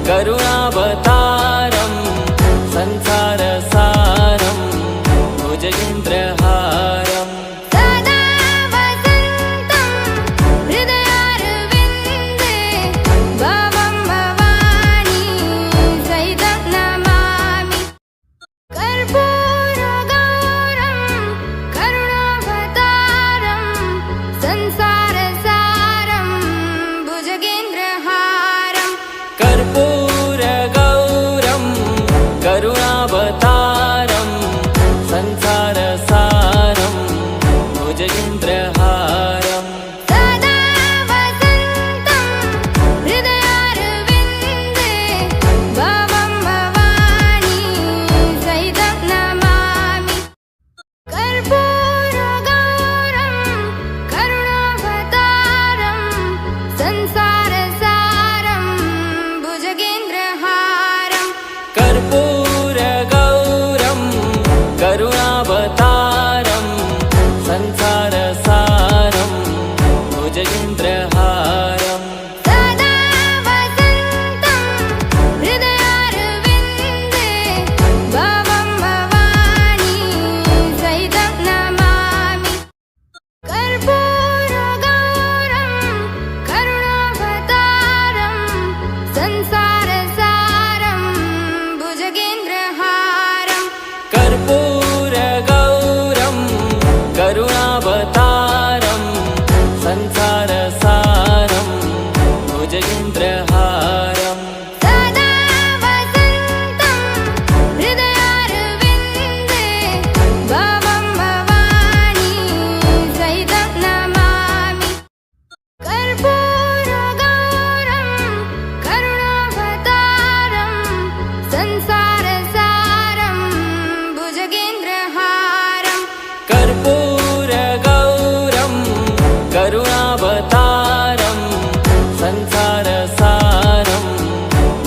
करुणावतारं संसारसारं भुजगेन्द्रहारं सदा वसन्तं हृदयारविन्दे भवं भवानी सहितं नमामि। कर्पूरगौरं करुणावतारं संसारसारं भुजगेन्द्रहारं कर्पूरगौरं करुणावतारं संसारसारं भुजगेन्द्रहारं सदा वसन्तं हृदयारविन्दे भवं भवानी सहितं नमामि। कर्पूरगौरं करुणावतारं संसारसारं भुजगेन्द्रहारं कर्पूरगौरं करुणावतारं संसारसारं भुजगेन्द्रहारं सदा वसन्तं हृदयारविन्दे भवं भवानी सहितं नमामि। कर्पूरगौरं करुणावतारं संसारसारं भुजगेन्द्रहारं कर्पूरगौरं करुणावतारं संसारसारं भुजगेन्द्रहारं सदा वसन्तं हृदयारविन्दे भवं भवानी सहितं नमामि। कर्पूरगौरं करुणावतारं संसारसारं भुजगेन्द्रहारं कर्पूरगौरं करुणावतारं संसारसारं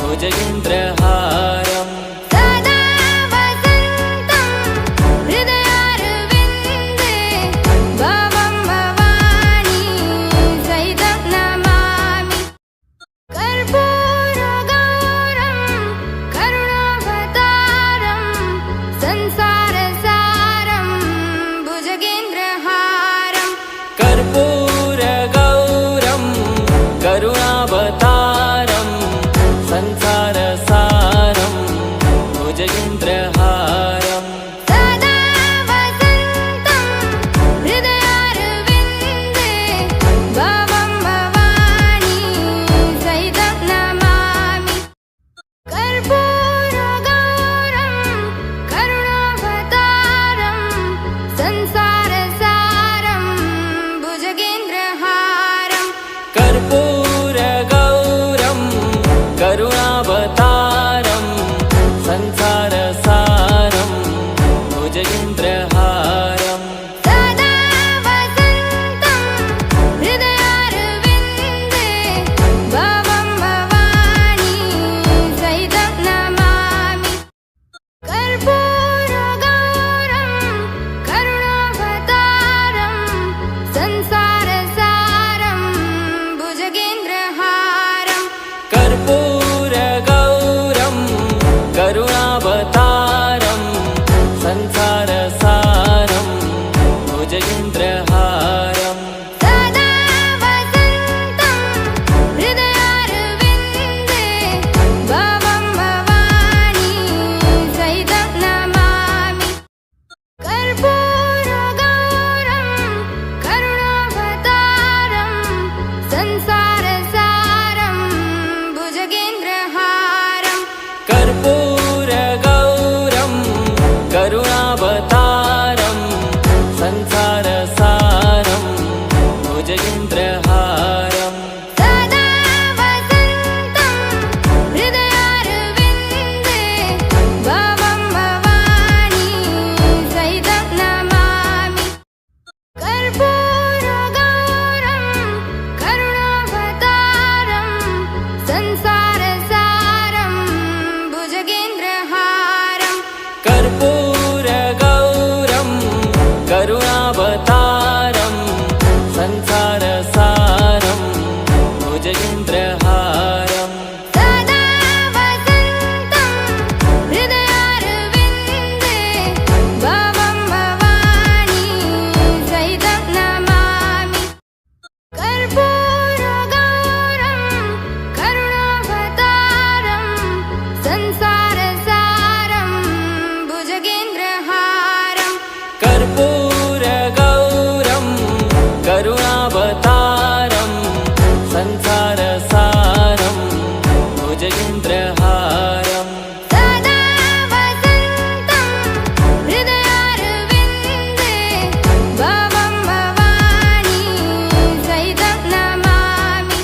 भुजगेन्द्रहारं सदा वसन्तं हृदयारविन्दे भवं भवानी सहितं नमामि। कर्पूरगौरं करुणावतारं संसारसारं भुजगेन्द्रहारं कर्पूरगौरं करुणावतारं संसारसारं संसारसारं भुजगेन्द्रहारं कर्पूरगौरं करुणावतारं संसारसारं भुजगेन्द्रहारं सदा वसन्तं हृदयारविन्दे भवं भवानी सहितं नमामि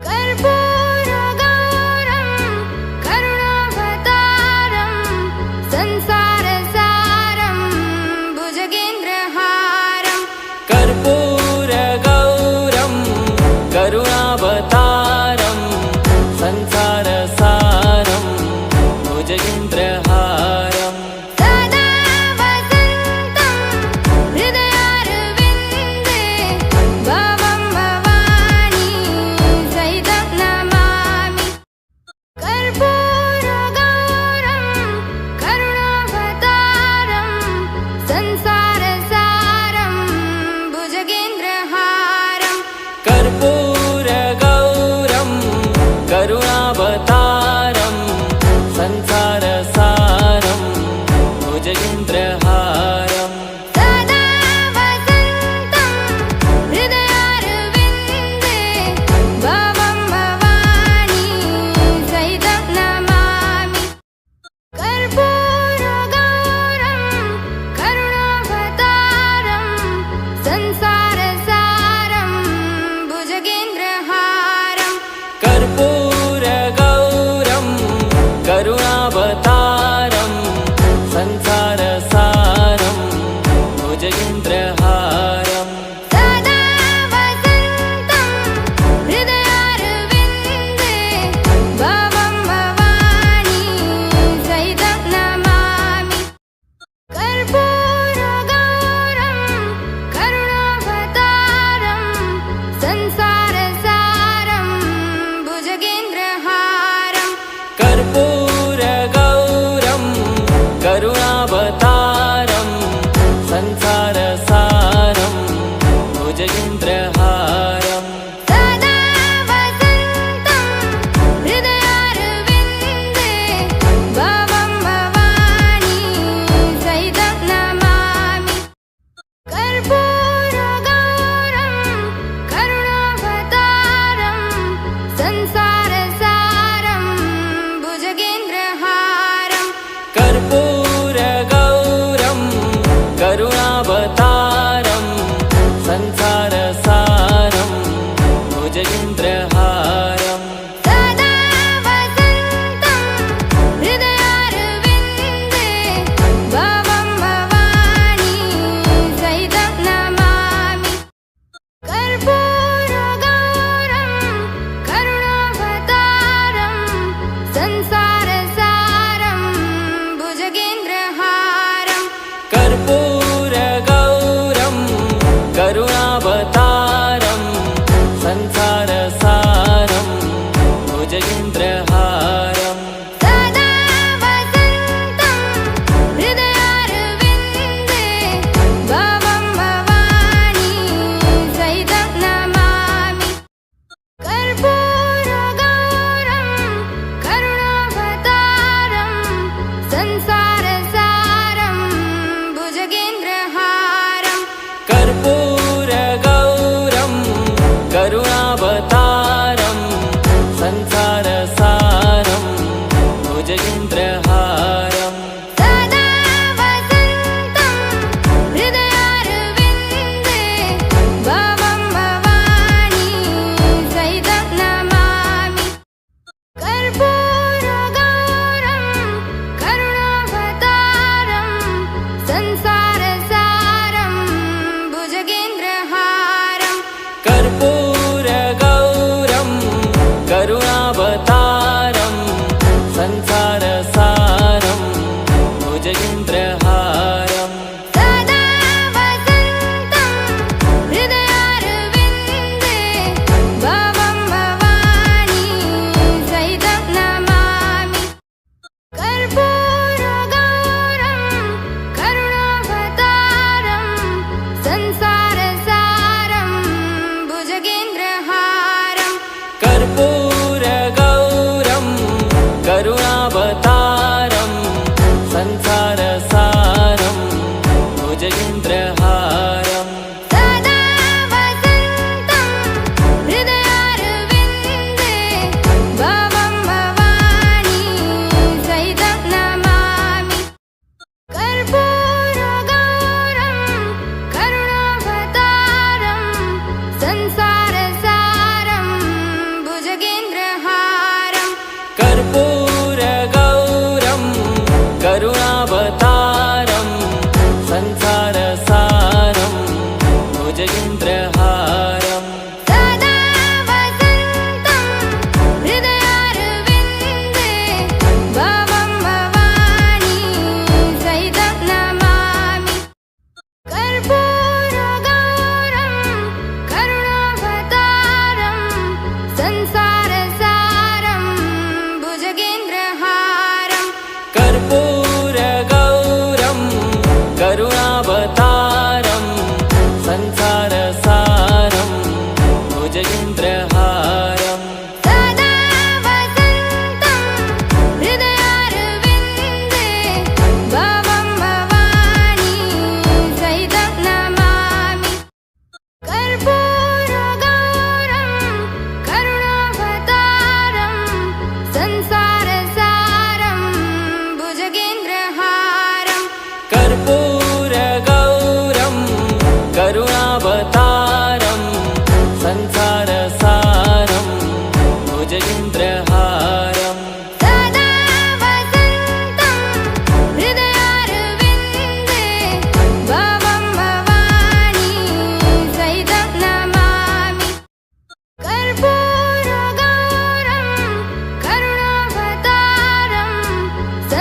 कर्पूरगौरं करुणावतारं संसारसारं भुजगेन्द्रहारं कर्पूरगौरं करुणावतारं संसारसारं भुजगेन्द्रहारं सदा वसन्तं हृदयारविन्दे भवं भवानी सहितं नमामि कर्पूरगौरं करुणावतारं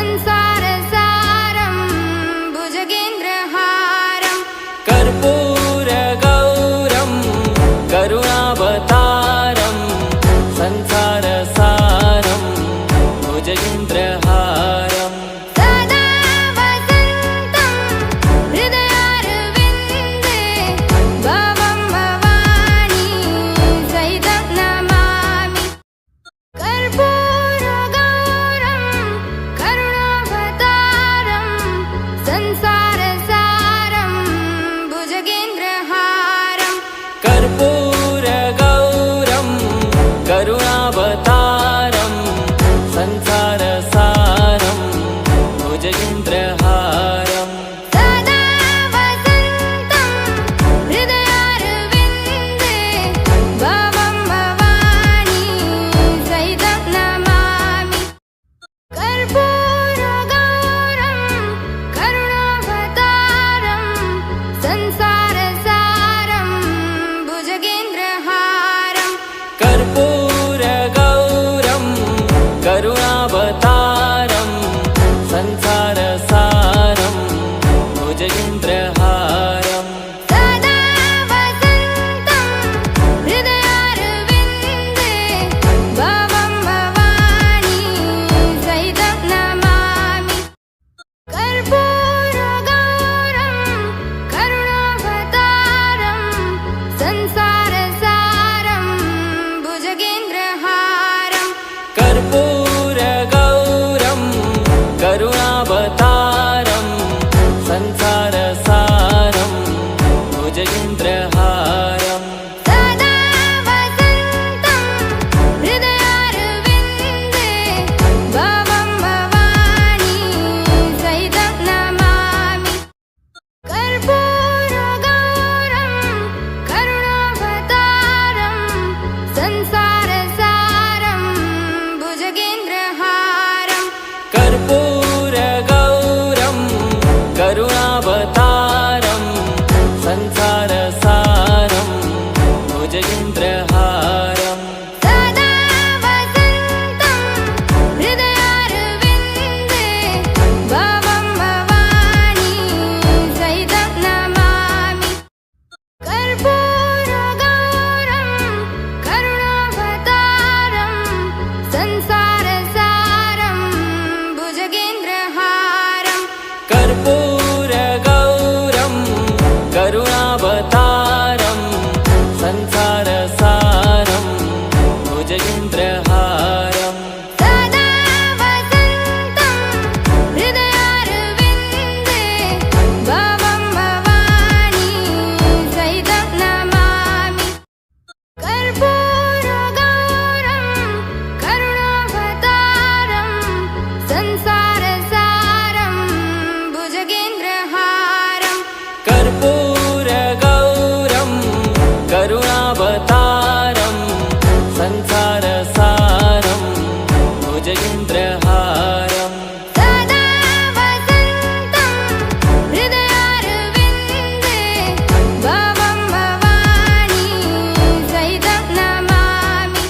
संसारसारं भुजगेन्द्रहारं कर्पूरगौरं करुणावतारं संसारसारं भुजगेन्द्रहारं सदा वसन्तं हृदयारविन्दे भवं भवानी सहितं नमामि कर्पूरगौरं करुणावतारं संसारसारं भुजगेन्द्रहारं कर्पूरगौरं करुणावतारं संसारसारं भुजगेन्द्रहारं सदा वसन्तं हृदयारविन्दे भवं भवानी सहितं नमामि कर्पूरगौरं करुणावतारं संसारसारं भुजगेन्द्रहारं कर्पूरगौरं करुणावतारं संसारसारं भुजगेन्द्रहारं सदा वसन्तं हृदयारविन्दे भवं भवानी सहितं नमामि कर्पूरगौरं करुणावतारं संसारसारं भुजगेन्द्रहारं कर्पूरगौरं करुणावतारं संसारसारं भुजगेन्द्रहारं सदा वसन्तं हृदयारविन्दे भवं भवानी सहितं नमामि कर्पूरगौरं करुणावतारं संसारसारं भुजगेन्द्रहारं कर्पूरगौरं करुणावतारं संसारसारं भुजगेन्द्रहारं सदा वसन्तं हृदयारविन्दे भवं भवानी सहितं नमामि कर्पूरगौरं करुणावतारं संसारसारं भुजगेन्द्रहारं कर्पूरगौरं करुणावतारं संसारसारं भुजगेन्द्रहारं सदा वसन्तं हृदयारविन्दे भवं भवानी सहितं नमामि कर्पूरगौरं करुणावतारं संसारसारं भुजगेन्द्रहारं कर्पूरगौरं करुणावतारं संसारसारं भुजगेन्द्रहारं सदा वसन्तं हृदयारविन्दे भवं भवानी सहितं नमामि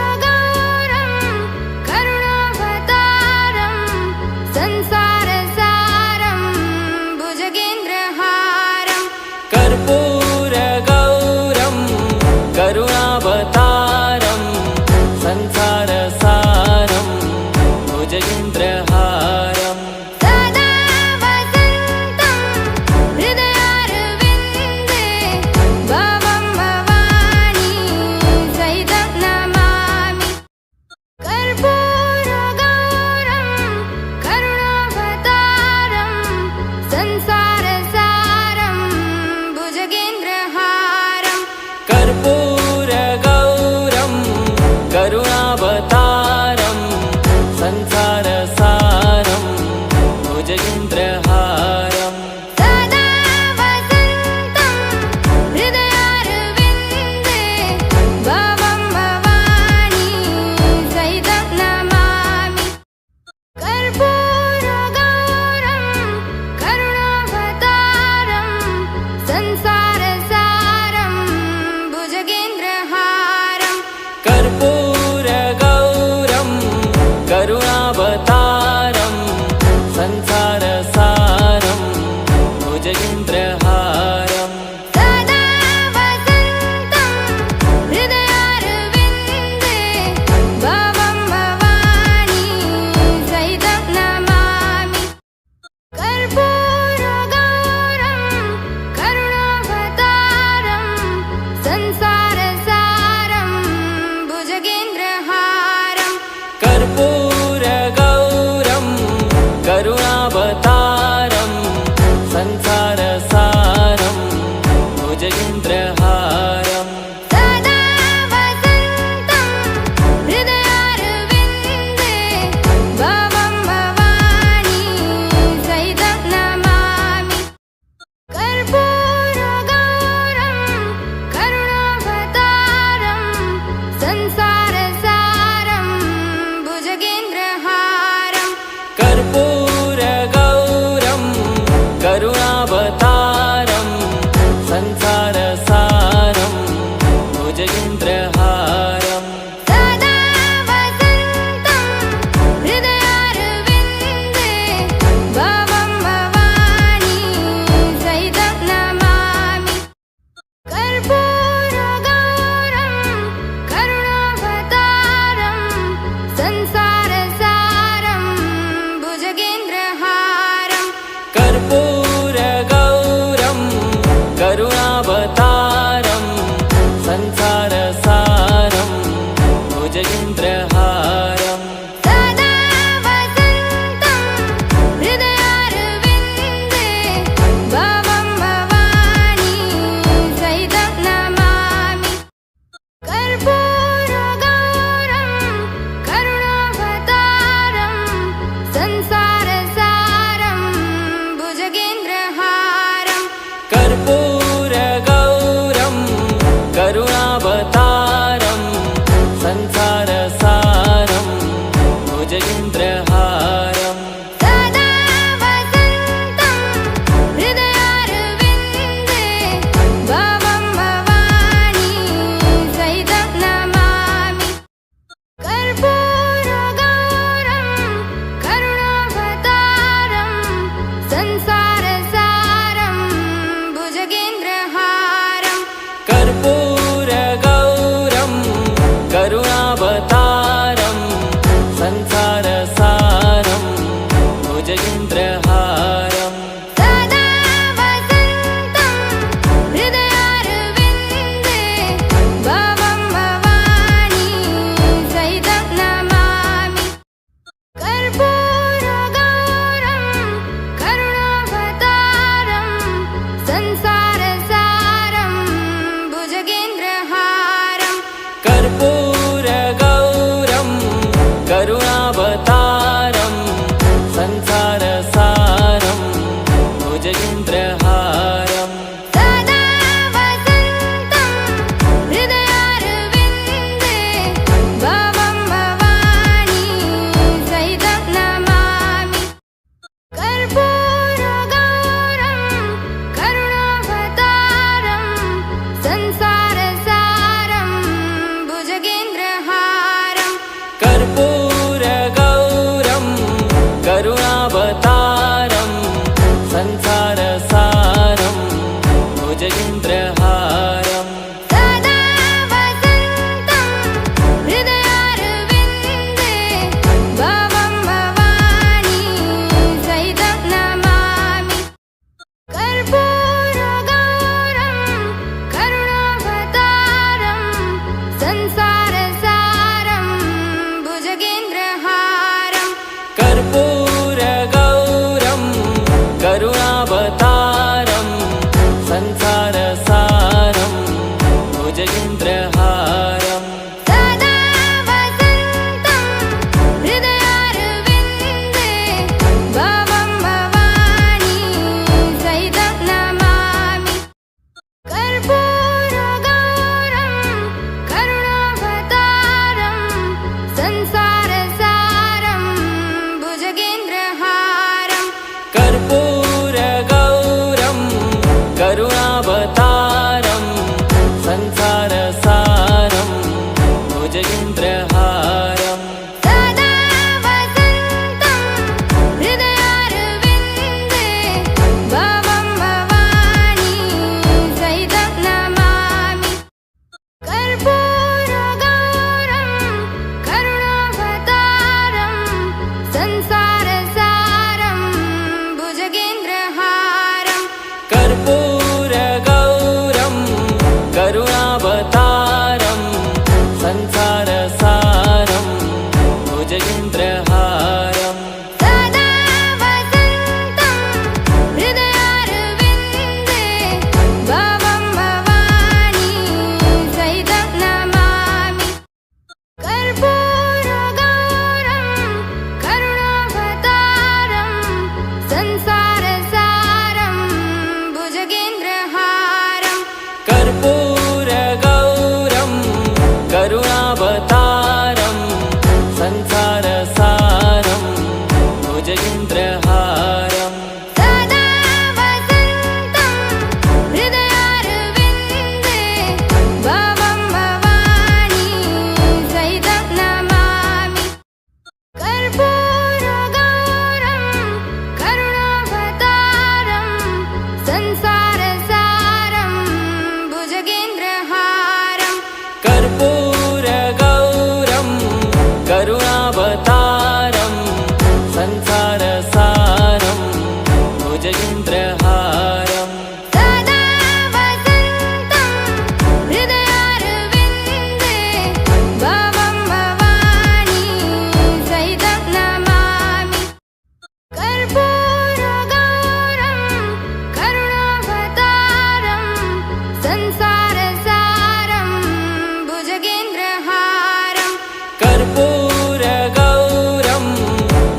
कर्पूरगौरं करुणावतारं संसारसारं भुजगेन्द्रहारं कर्पूरगौरं करुणावतारं संसारसारं भुजगेन्द्रहारं सदा वसन्तं हृदयारविन्दे भवं भवानी सहितं नमामि कर्पूरगौरं करुणावतारं संसारसारं भुजगेन्द्रहारं कर्पूरगौरं करुणावतारं संसारसारं भुजगेन्द्रहारं सदा वसन्तं हृदयारविन्दे भवं भवानी सहितं नमामि कर्पूरगौरं करुणावतारं संसारसारं भुजगेन्द्रहारं कर्पूरगौरं करुणावतारं भुजगेन्द्रहारं कर्पूरगौरं करुणावतारं संसारसारं भुजगेन्द्रहारं सदा वसन्तं हृदयारविन्दे भवं भवानी सहितं नमामि कर्पूरगौरं करुणावतारं संसारसारं भुजगेन्द्रहारं कर्पूरगौरं करुणावतारं संसारसारं भुजगेन्द्रहारं सदा वसन्तं हृदयारविन्दे भवं भवानी सहितं नमामि कर्पूरगौरं करुणावतारं संसारसारं भुजगेन्द्रहारं कर्पूरगौरं करुणावतारं संसारसारं भुजगेन्द्रहारं सदा वसन्तं हृदयारविन्दे भवं भवानी सहितं नमामि कर्पूरगौरं करुणावतारं संसारसारं भुजगेन्द्रहारं कर्पूरगौरं करुणावतारं संसारसारं भुजगेन्द्रहारं सदा वसन्तं हृदयारविन्दे भवं भवानी सहितं नमामि कर्पूरगौरं करुणावतारं संसारसारं भुजगेन्द्रहारं कर्पूरगौरं करुणावतारं संसारसारं भुजगेन्द्रहारं सदा वसन्तं हृदयारविन्दे भवं भवानी सहितं नमामि कर्पूरगौरं करुणावतारं संसारसारं भुजगेन्द्रहारं कर्पूरगौरं करुणावतारं संसारसारं भुजगेन्द्रहारं सदा वसन्तं हृदयारविन्दे भवं भवानी सहितं नमामि कर्पूरगौरं करुणावतारं संसारसारं भुजगेन्द्रहारं कर्पूरगौरं करुणावतारं संसारसारं भुजगेन्द्रहारं सदा वसन्तं हृदयारविन्दे भवं भवानी सहितं नमामि कर्पूरगौरं करुणावतारं संसारसारं भुजगेन्द्रहारं कर्पूरगौरं करुणावतारं संसारसारं भुजगेन्द्रहारं सदा वसन्तं हृदयारविन्दे भवं भवानी सहितं नमामि कर्पूरगौरं करुणावतारं संसारसारं भुजगेन्द्रहारं कर्पूरगौरं करुणावतारं संसारसारं भुजगेन्द्रहारं सदा वसन्तं हृदयारविन्दे भवं भवानी सहितं नमामि कर्पूरगौरं करुणावतारं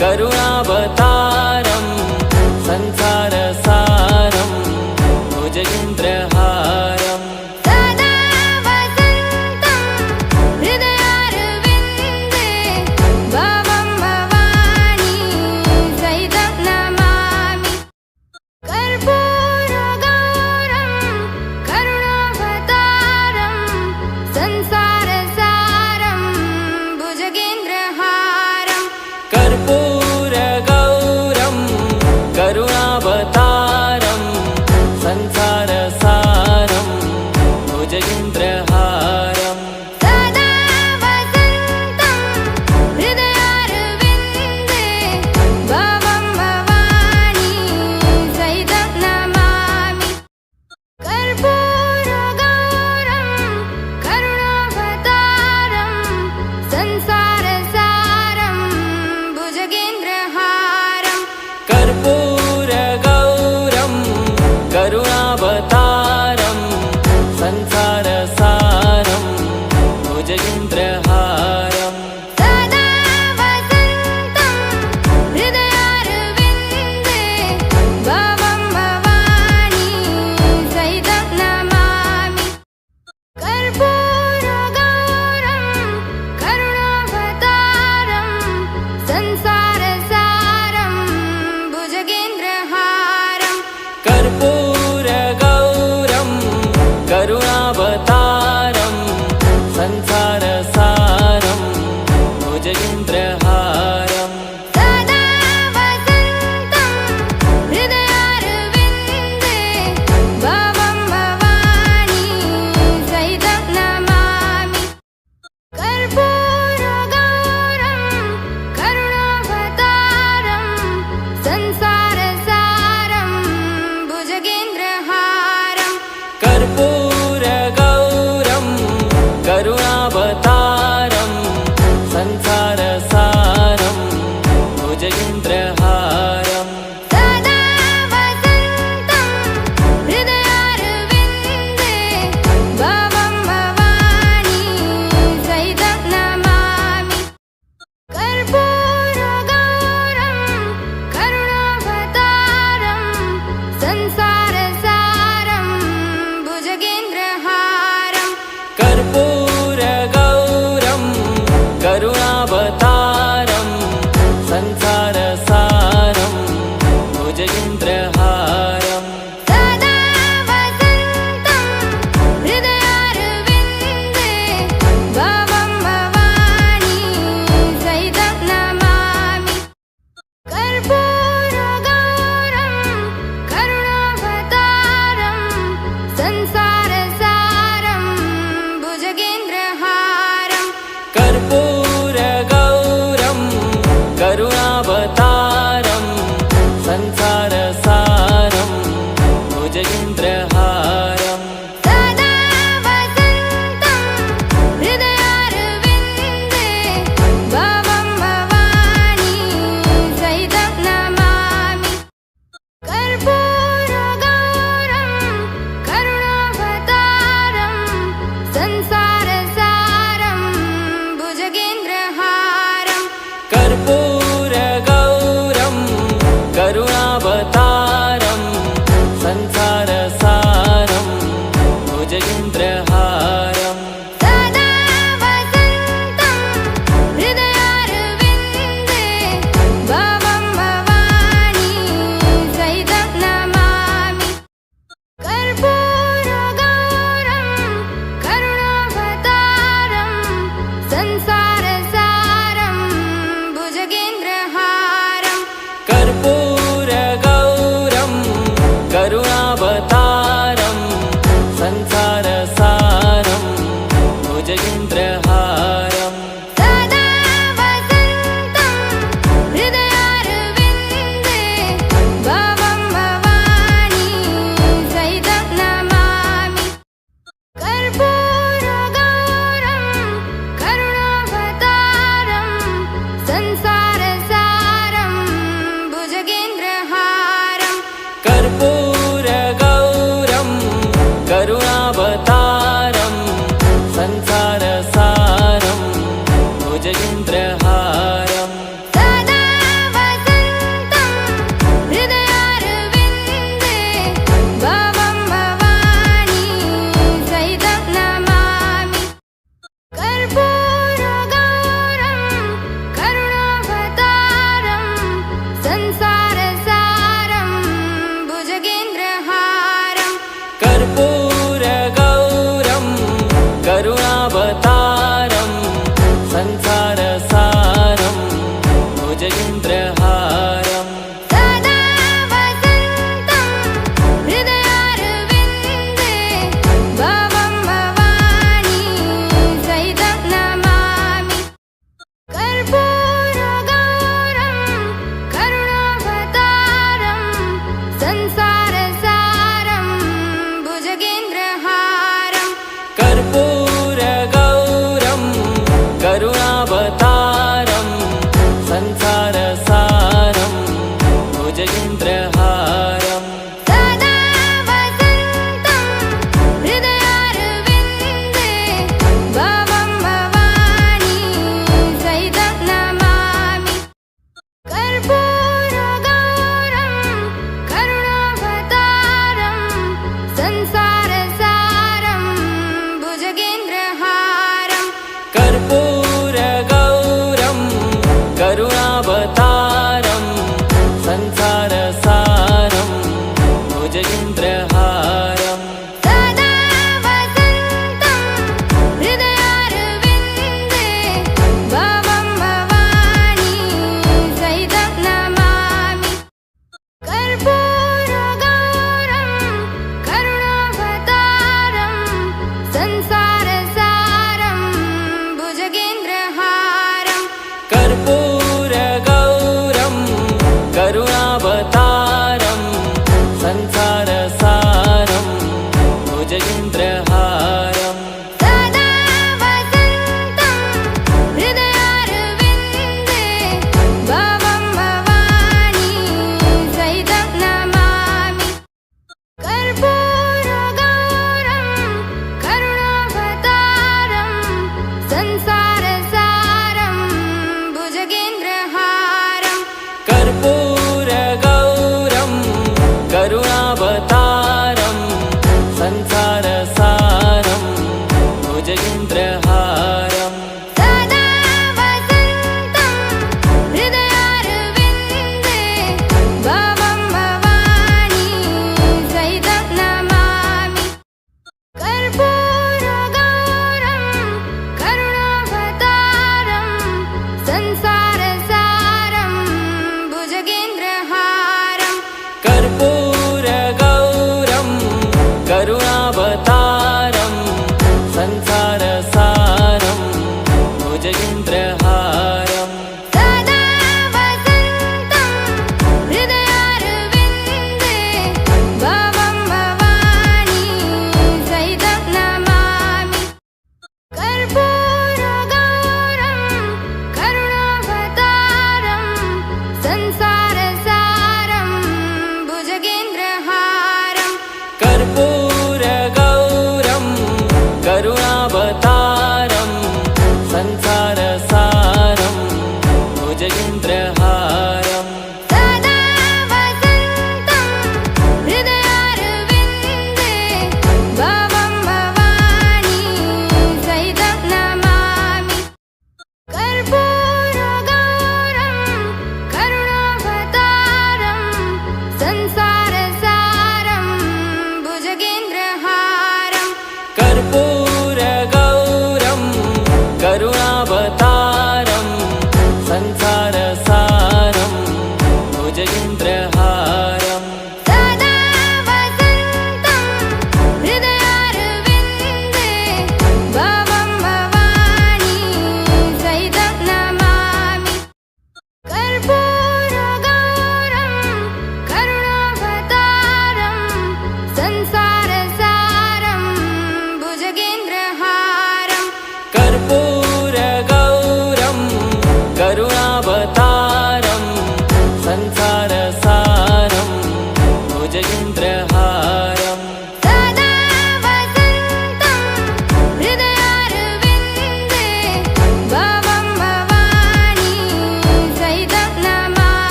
करुणावतारं संसारसारं भुजगेन्द्रहारं सदा वसन्तं हृदयारविन्दे भवं भवानी सहितं नमामि कर्पूरगौरं करुणावतारं संसारसारं भुजगेन्द्रहारं कर्पूरगौरं करुणावतारं संसारसारं भुजगेन्द्रहारं सदा वसन्तं हृदयारविन्दे भवं भवानी सहितं नमामि कर्पूरगौरं करुणावतारं संसारसारं भुजगेन्द्रहारं कर्पूरगौरं करुणावतारं संसारसारं भुजगेन्द्रहारं सदा वसन्तं हृदयारविन्दे भवं भवानी सहितं नमामि कर्पूरगौरं करुणावतारं संसारसारं भुजगेन्द्रहारं कर्पूरगौरं करुणावतारं संसारसारं भुजगेन्द्रहारं सदा वसन्तं हृदयारविन्दे भवं भवानी सहितं नमामि कर्पूरगौरं करुणावतारं संसारसारं भुजगेन्द्रहारं कर्पूरगौरं करुणावतारं संसारसारं भुजगेन्द्रहारं सदा वसन्तं हृदयारविन्दे भवं भवानी सहितं नमामि कर्पूरगौरं करुणावतारं संसारसारं भुजगेन्द्रहारं कर्पूरगौरं करुणावतारं संसारसारं भुजगेन्द्रहारं सदा वसन्तं हृदयारविन्दे भवं भवानी सहितं नमामि कर्पूरगौरं करुणावतारं संसारसारं भुजगेन्द्रहारं कर्पूरगौरं करुणावतारं संसारसारं भुजगेन्द्रहारं सदा वसन्तं हृदयारविन्दे भवं भवानी सहितं नमामि कर्पूरगौरं करुणावतारं संसारसारं भुजगेन्द्रहारं कर्पूरगौरं करुणावतारं संसारसारं भुजगेन्द्रहारं सदा वसन्तं हृदयारविन्दे भवं भवानी सहितं नमामि कर्पूरगौरं करुणावतारं संसारसारं भुजगेन्द्रहारं कर्पूरगौरं करुणावतारं संसारसारं भुजगेन्द्रहारं सदा वसन्तं हृदयारविन्दे भवं भवानी सहितं नमामि कर्पूरगौरं करुणावतारं संसारसारं भुजगेन्द्रहारं कर्पूरगौरं करुणावतारं संसारसारं भुजगेन्द्रहारं सदा संसारसारं भुजगेन्द्रहारं कर्पूरगौरं करुणावतारं संसारसारं भुजगेन्द्रहारं सदा वसन्तं हृदयारविन्दे भवं भवानी सहितं नमामि कर्पूरगौरं करुणावतारं संसारसारं भुजगेन्द्रहारं कर्पूरगौरं करुणावतारं संसारसारं भुजगेन्द्रहारं सदा वसन्तं हृदयारविन्दे भवं भवानी सहितं नमामि कर्पूरगौरं करुणावतारं संसारसारं भुजगेन्द्रहारं कर्पूरगौरं करुणावतारं संसारसारं भुजगेन्द्रहारं सदा वसन्तं हृदयारविन्दे भवं भवानी सहितं नमामि कर्पूरगौरं करुणावतारं संसारसारं भुजगेन्द्रहारं कर्पूरगौरं करुणावतारं संसारसारं भुजगेन्द्रहारं सदा वसन्तं हृदयारविन्दे भवं भवानी सहितं नमामि कर्पूरगौरं करुणावतारं संसारसारं भुजगेन्द्रहारं कर्पूरगौरं करुणावतारं संसारसारं भुजगेन्द्रहारं सदा वसन्तं हृदयारविन्दे भवं भवानी सहितं नमामि कर्पूरगौरं करुणावतारं संसारसारं भुजगेन्द्रहारं कर्पूरगौरं करुणावतारं संसारसारं भुजगेन्द्रहारं सदा वसन्तं हृदयारविन्दे भवं भवानी सहितं नमामि कर्पूरगौरं करुणावतारं संसारसारं भुजगेन्द्रहारं कर्पूरगौरं करुणावतारं संसारसारं भुजगेन्द्रहारं सदा वसन्तं हृदयारविन्दे भवं भवानी सहितं नमामि कर्पूरगौरं करुणावतारं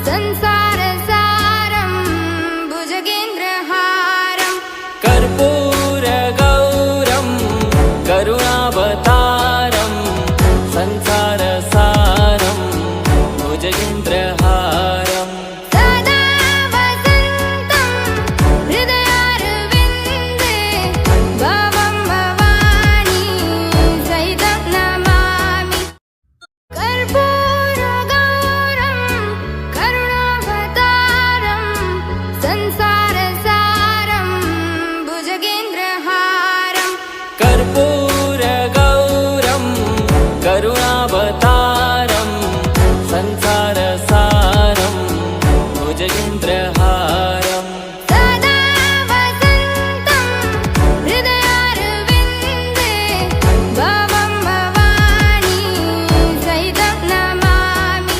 संसारसारं भुजगेन्द्रहारं कर्पूरगौरं करुणावतारं संसारसारं भुजगेन्द्रहारं सदा वसन्तं हृदयारविन्दे भवं भवानी सहितं नमामि कर्पूरगौरं करुणावतारं संसारसारं भुजगेन्द्रहारं कर्पूरगौरं करुणावतारं संसारसारं भुजगेन्द्रहारं सदा वसन्तं हृदयारविन्दे भवं भवानी सहितं नमामि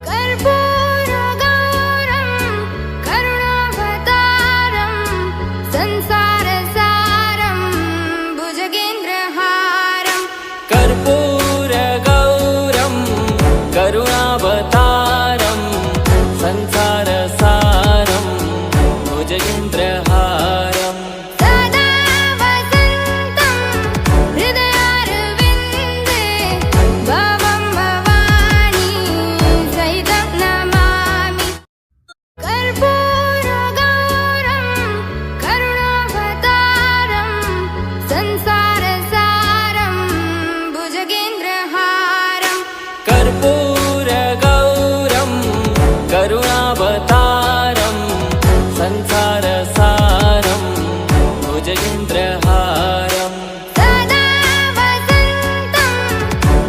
कर्पूरगौरं करुणावतारं संसारसारं भुजगेन्द्रहारं कर्पूरगौरं करुणावतारं संसारसारं भुजगेन्द्रहारं सदा वसन्तं हृदयारविन्दे भवं भवानी सहितं नमामि कर्पूरगौरं करुणावतारं संसारसारं भुजगेन्द्रहारं कर्पूरगौरं करुणावतारं संसारसारं भुजगेन्द्रहारं सदा वसन्तं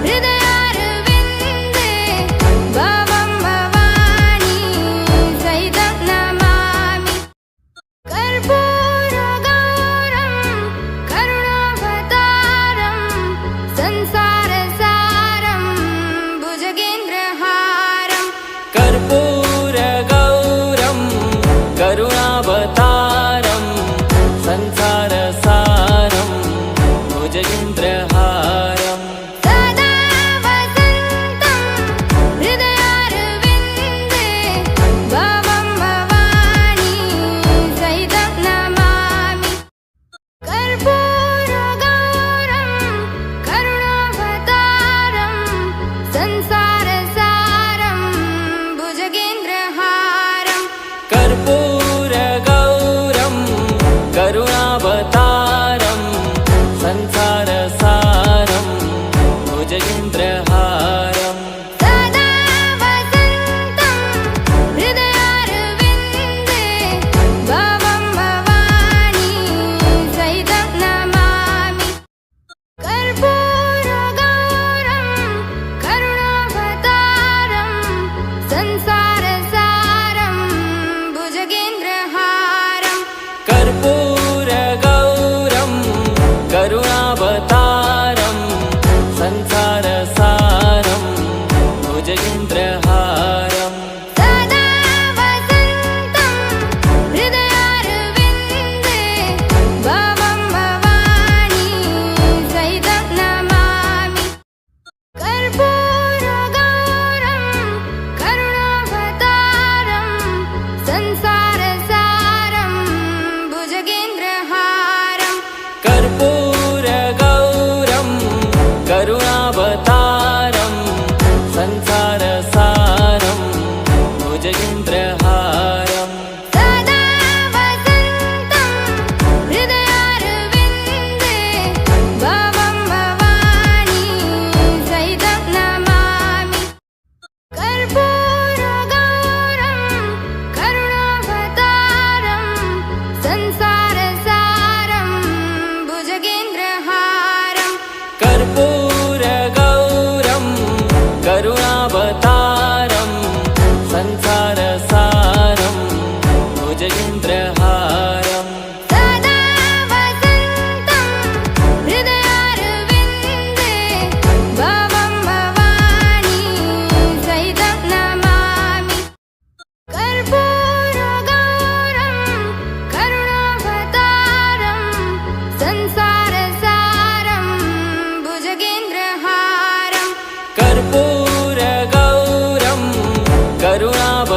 हृदयारविन्दे भवं भवानी सहितं नमामि कर्पूरगौरं करुणावतारं संसारसारं भुजगेन्द्रहारं कर्पूरगौरं करुणावतारं संसारसारं भुजगेन्द्रहारं सदा वसन्तं हृदयारविन्दे भवं भवानी सहितं नमामि कर्पूरगौरं करुणावतारं संसारसारं भुजगेन्द्रहारं कर्पूरगौरं करुणावतारं संसारसारं भुजगेन्द्रहारं सदा वसन्तं हृदयारविन्दे भवं भवानी सहितं नमामि कर्पूरगौरं करुणावतारं संसारसारं भुजगेन्द्रहारं कर्पूरगौरं करुणावतारं संसारसारं भुजगेन्द्रहारं सदा वसन्तं हृदयारविन्दे भवं भवानी सहितं नमामि कर्पूरगौरं करुणावतारं संसारसारं भुजगेन्द्रहारं कर्पूरगौरं करुणावतारं संसारसारं भुजगेन्द्रहारं सदा वसन्तं हृदयारविन्दे भवं भवानी सहितं नमामि कर्पूरगौरं करुणावतारं संसारसारं भुजगेन्द्रहारं कर्पूरगौरं करुणावतारं संसारसारं भुजगेन्द्रहारं सदा वसन्तं हृदयारविन्दे भवं भवानी सहितं नमामि कर्पूरगौरं करुणावतारं संसारसारं भुजगेन्द्रहारं कर्पूरगौरं करुणावतारं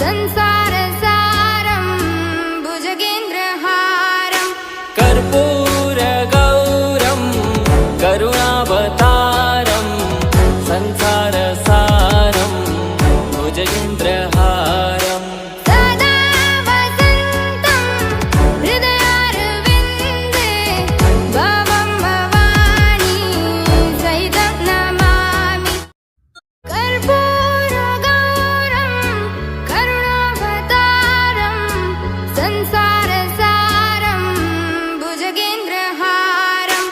संसारसारं भुजगेन्द्रहारं कर्पूरगौरं करुणावतारं संसारसारं भुजगेन्द्रहारं सदा वसन्तं हृदयारविन्दे भवं भवानी सहितं नमामि कर्पूरगौरं करुणावतारं संसारसारं भुजगेन्द्रहारं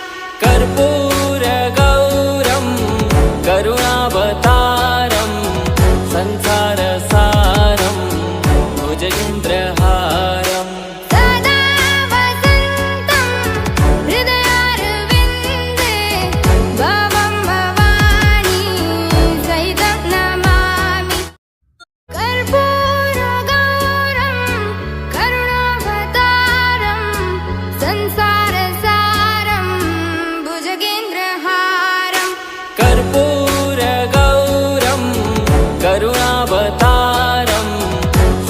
कर्पूरगौरं करुणावतारं संसारसारं भुजगेन्द्रहारं सदा वसन्तं हृदयारविन्दे भवं भवानी सहितं नमामि कर्पूरगौरं करुणावतारं संसारसारं भुजगेन्द्रहारं कर्पूरगौरं करुणावतारं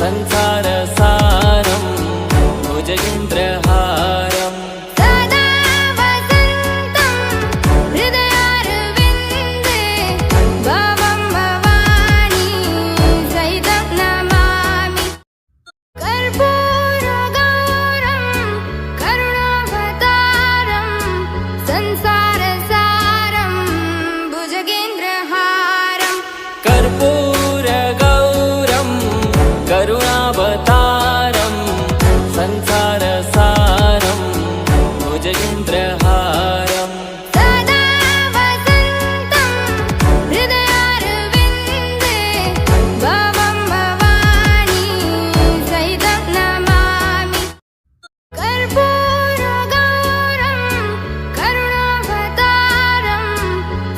संसारसारं भुजगेन्द्रहारं सदा वसन्तं हृदयारविन्दे भवं भवानी सहितं नमामि कर्पूरगौरं करुणावतारं संसारसारं भुजगेन्द्रहारं कर्पूरगौरं करुणावतारं संसारसारं भुजगेन्द्रहारं सदा वसन्तं हृदयारविन्दे भवं भवानी सहितं नमामि कर्पूरगौरं करुणावतारं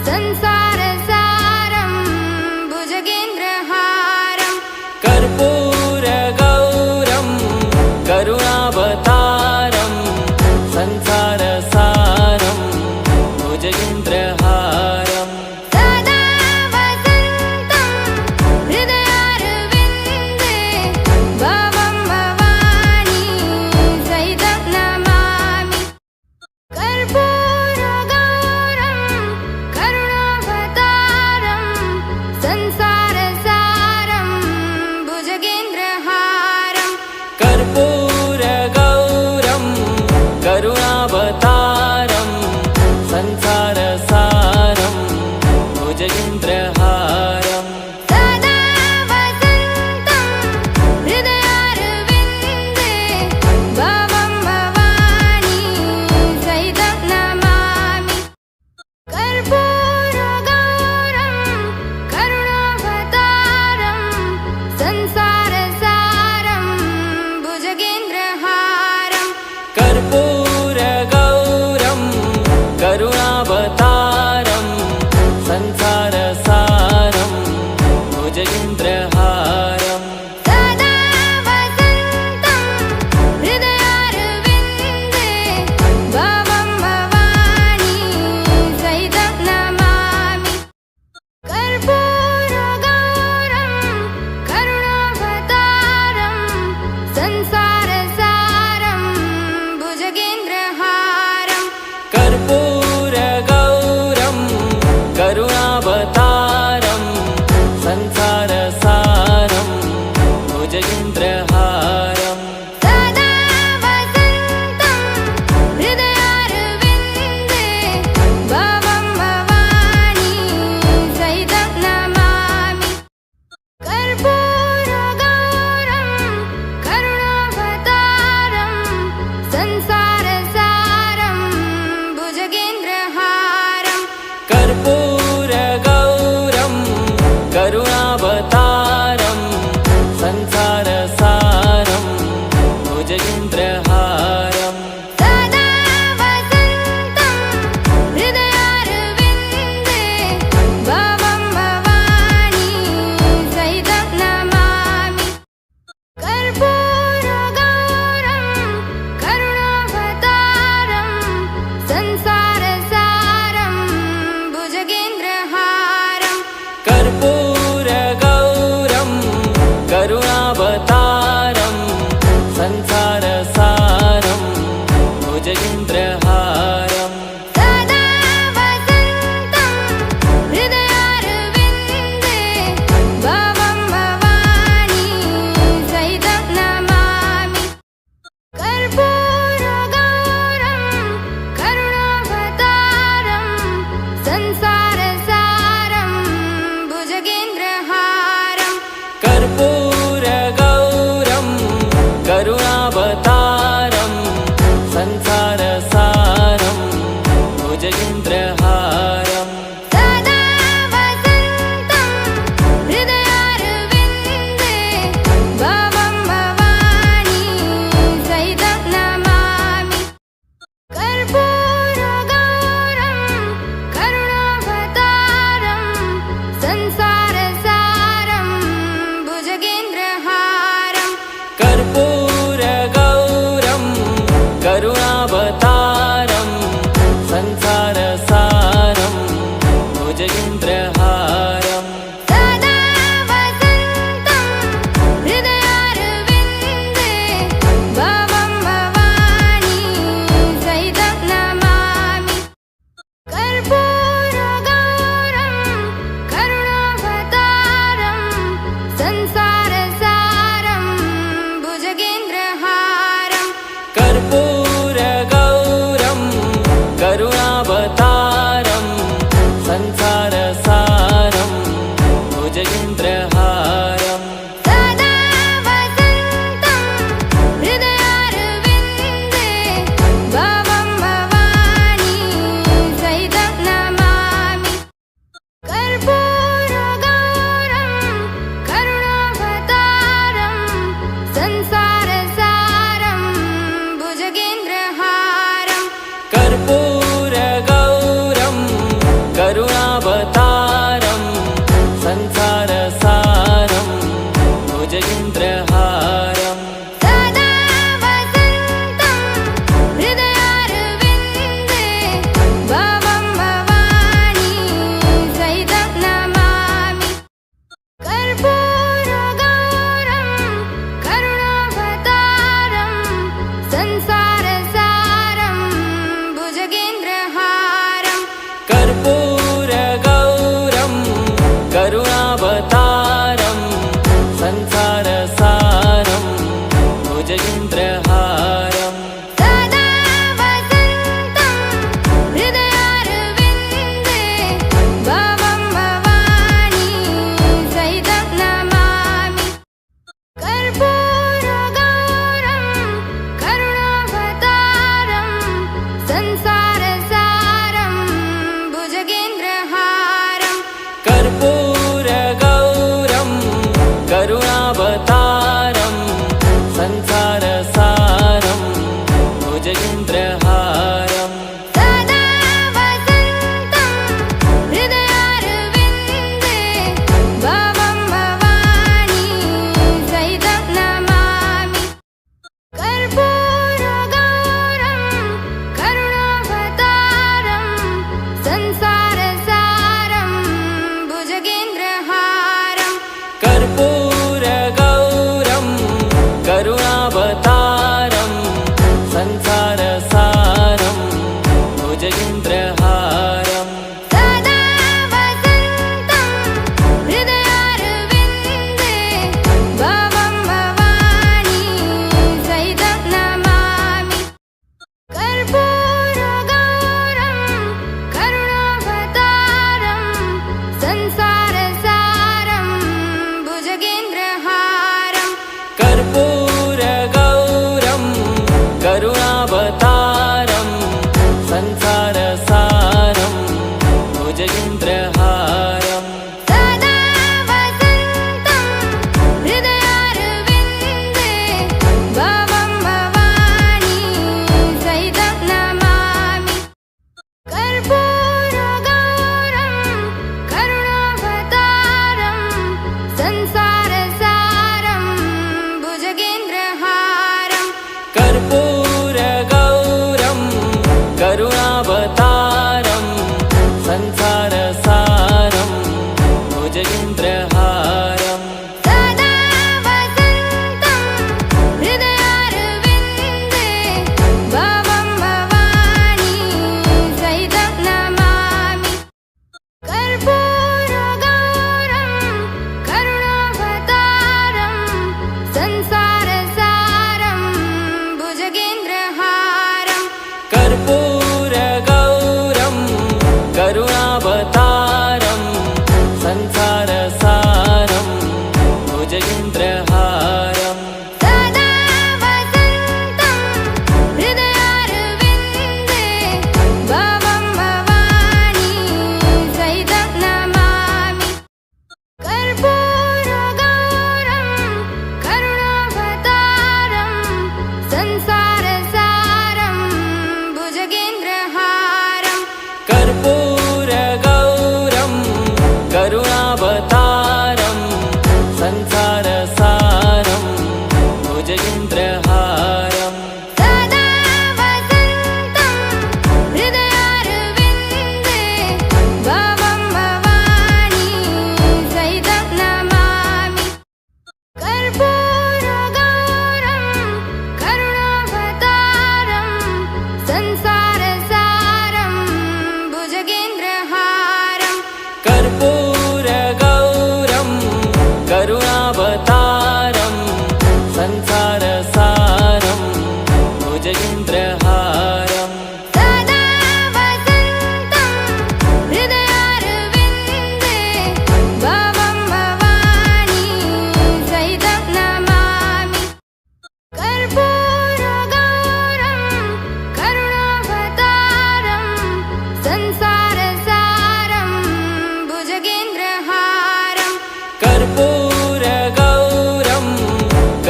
संसारसारं भुजगेन्द्रहारं कर्पूरगौरं करुणावतारं संसारसारं भुजगेन्द्रहारं सदा वसन्तं हृदयारविन्दे भवं भवानी सहितं नमामि कर्पूरगौरं करुणावतारं संसारसारं भुजगेन्द्रहारं कर्पूरगौरं करुणावतारं संसारसारं भुजगेन्द्रहारं सदा वसन्तं हृदयारविन्दे भवं भवानी सहितं नमामि कर्पूरगौरं करुणावतारं संसारसारं भुजगेन्द्रहारं कर्पूरगौरं करुणावतारं संसारसारं भुजगेन्द्रहारं सदा वसन्तं हृदयारविन्दे भवं भवानी सहितं नमामि कर्पूरगौरं करुणावतारं संसारसारं भुजगेन्द्रहारं कर्पूरगौरं करुणावतारं संसारसारं भुजगेन्द्रहारं सदा वसन्तं हृदयारविन्दे भवं भवानी सहितं नमामि कर्पूरगौरं करुणावतारं करुणावतारं संसारसारं भुजगेन्द्रहारं सदा वसन्तं हृदयारविन्दे भवं भवानी सहितं नमामि कर्पूरगौरं करुणावतारं संसारसारं भुजगेन्द्रहारं कर्पूरगौरं करुणावतारं संसारसारं भुजगेन्द्रहारं सदा वसन्तं हृदयारविन्दे भवं भवानी सहितं नमामि कर्पूरगौरं करुणावतारं संसारसारं भुजगेन्द्रहारं कर्पूरगौरं करुणावतारं संसारसारं भुजगेन्द्रहारं सदा वसन्तं हृदयारविन्दे भवं भवानी सहितं नमामि कर्पूरगौरं करुणावतारं संसारसारं भुजगेन्द्रहारं कर्पूरगौरं करुणावतारं संसारसारं भुजगेन्द्रहारं सदा वसन्तं हृदयारविन्दे भवं भवानी सहितं नमामि कर्पूरगौरं करुणावतारं संसारसारं भुजगेन्द्रहारं कर्पूरगौरं करुणावतारं संसारसारं भुजगेन्द्रहारं सदा वसन्तं हृदयारविन्दे भवं भवानी सहितं नमामि कर्पूरगौरं करुणावतारं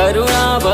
करुणावतारम्